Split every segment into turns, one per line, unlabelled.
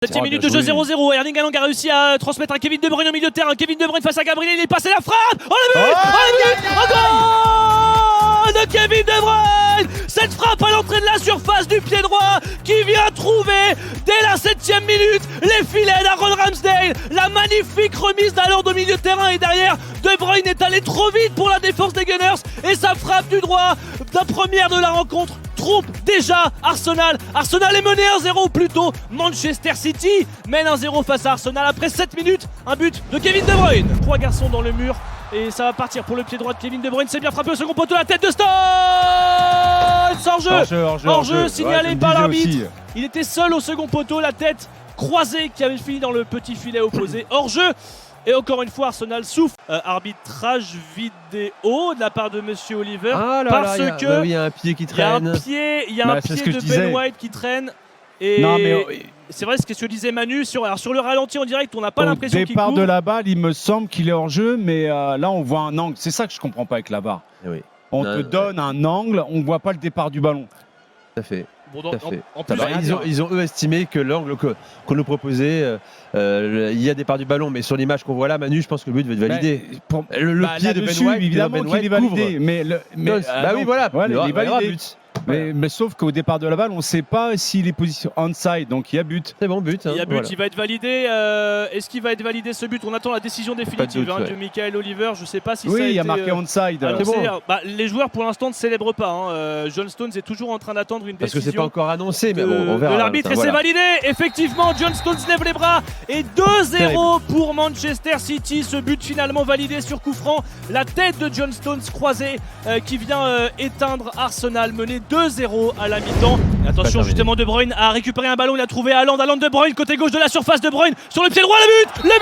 7ème minute de jeu 0-0, Erling Haaland a réussi à transmettre à Kevin De Bruyne au milieu de terrain. Kevin De Bruyne face à Gabriel, il est passé la frappe. Oh le but, goal de Kevin De Bruyne. Cette frappe à l'entrée de la surface du pied droit qui vient trouver dès la 7ème minute les filets d'Aaron Ramsdale. La magnifique remise d'Haaland au milieu de terrain et derrière De Bruyne est allé trop vite pour la défense des Gunners et sa frappe du droit, la première de la rencontre, trompe déjà Arsenal. Arsenal est mené 1-0 plutôt. Manchester City mène 1-0 face à Arsenal après 7 minutes. Un but de Kevin De Bruyne. 3 garçons dans le mur et ça va partir pour le pied droit de Kevin De Bruyne. C'est bien frappé au second poteau, la tête de Stones. Hors-jeu signalé par l'arbitre. Il était seul au second poteau, la tête croisée qui avait fini dans le petit filet opposé. Hors-jeu. Et encore une fois, Arsenal souffre. Arbitrage vidéo de la part de Monsieur Oliver. Parce que
il y a un pied qui traîne.
Il y a un pied de Ben White qui traîne. Et
non, mais
c'est vrai ce que disait Manu. Sur le ralenti en direct, on n'a pas l'impression qu'il court.
Au départ de la balle, il me semble qu'il est hors jeu. Mais là, on voit un angle. C'est ça que je comprends pas avec la VAR.
Oui.
On te donne un angle, on ne voit pas le départ du ballon.
Tout à fait.
Bon, donc, en plus,
ils ont eux estimé que l'angle qu'on nous proposait, il y a départ du ballon, mais sur l'image qu'on voit là, Manu, je pense que le but va être validé. Le pied de Ben White,
évidemment qu'il est validé, mais
oui, voilà,
il est validé.
but.
Mais sauf qu'au départ de la balle, on ne sait pas s'il est position onside, donc il y a but.
C'est bon, but.
Il y a but, voilà. Il va être validé. Est-ce qu'il va être validé ce but? On attend la décision définitive de Michael Oliver. Je ne sais pas si ça a été.
Oui, il y a marqué onside.
Les joueurs pour l'instant ne célèbrent pas. John Stones est toujours en train d'attendre une décision.
Parce que c'est pas encore annoncé, mais bon, on verra.
De l'arbitre et c'est validé. Effectivement, John Stones lève les bras et 2-0 pour Manchester City. Ce but finalement validé sur coup franc. La tête de John Stones croisée qui vient éteindre Arsenal, mené 2-0 à la mi-temps. Attention, justement, De Bruyne a récupéré un ballon, il a trouvé Haaland, De Bruyne, côté gauche de la surface, De Bruyne sur le pied droit, le but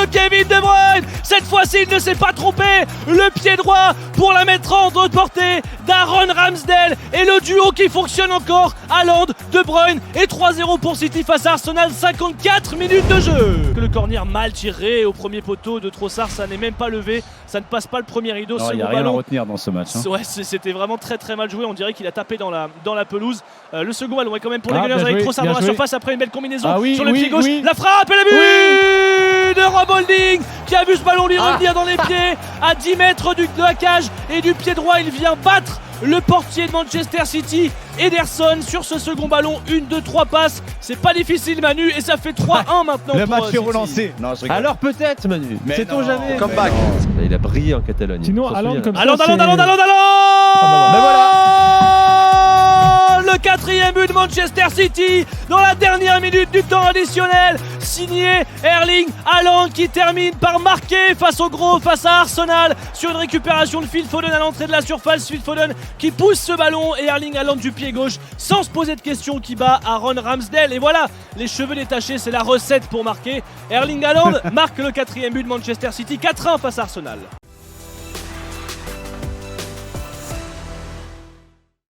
de Kevin De Bruyne. Cette fois-ci, il ne s'est pas trompé, le pied droit pour la mettre en portée d'Aaron Ramsdale et le duo qui fonctionne encore, Haaland, De Bruyne et 3-0 pour City face à Arsenal, 54 minutes de jeu. Le corner mal tiré au premier poteau de Trossard, ça n'est même pas levé, ça ne passe pas le premier rideau.
Il n'y a rien à retenir dans ce match.
Ouais, c'était vraiment très mal joué, on dirait qu'il a tapé dans la pelouse. Le second ballon est quand même pour les Gunners avec Trossard dans la surface après une belle combinaison sur le pied gauche. La frappe et le but de Rob Holding qui a vu ce ballon lui revenir dans les pieds à 10 mètres de la cage et du pied droit il vient battre le portier de Manchester City, Ederson, sur ce second ballon. 1, 2, 3 passes, c'est pas difficile Manu et ça fait 3-1 maintenant.
Le match est relancé.
Alors peut-être Manu, sait-on jamais.
Comeback.
Il a brillé en Catalogne.
Sinon, Haaland comme ça.
Haaland. Le 4e but de Manchester City dans la dernière minute du temps additionnel, signé Erling Haaland qui termine par marquer face à Arsenal sur une récupération de Phil Foden à l'entrée de la surface. Phil Foden qui pousse ce ballon et Erling Haaland du pied gauche sans se poser de questions qui bat Aaron Ramsdale. Et voilà, les cheveux détachés, c'est la recette pour marquer. Erling Haaland marque le 4e but de Manchester City, 4-1 face à Arsenal.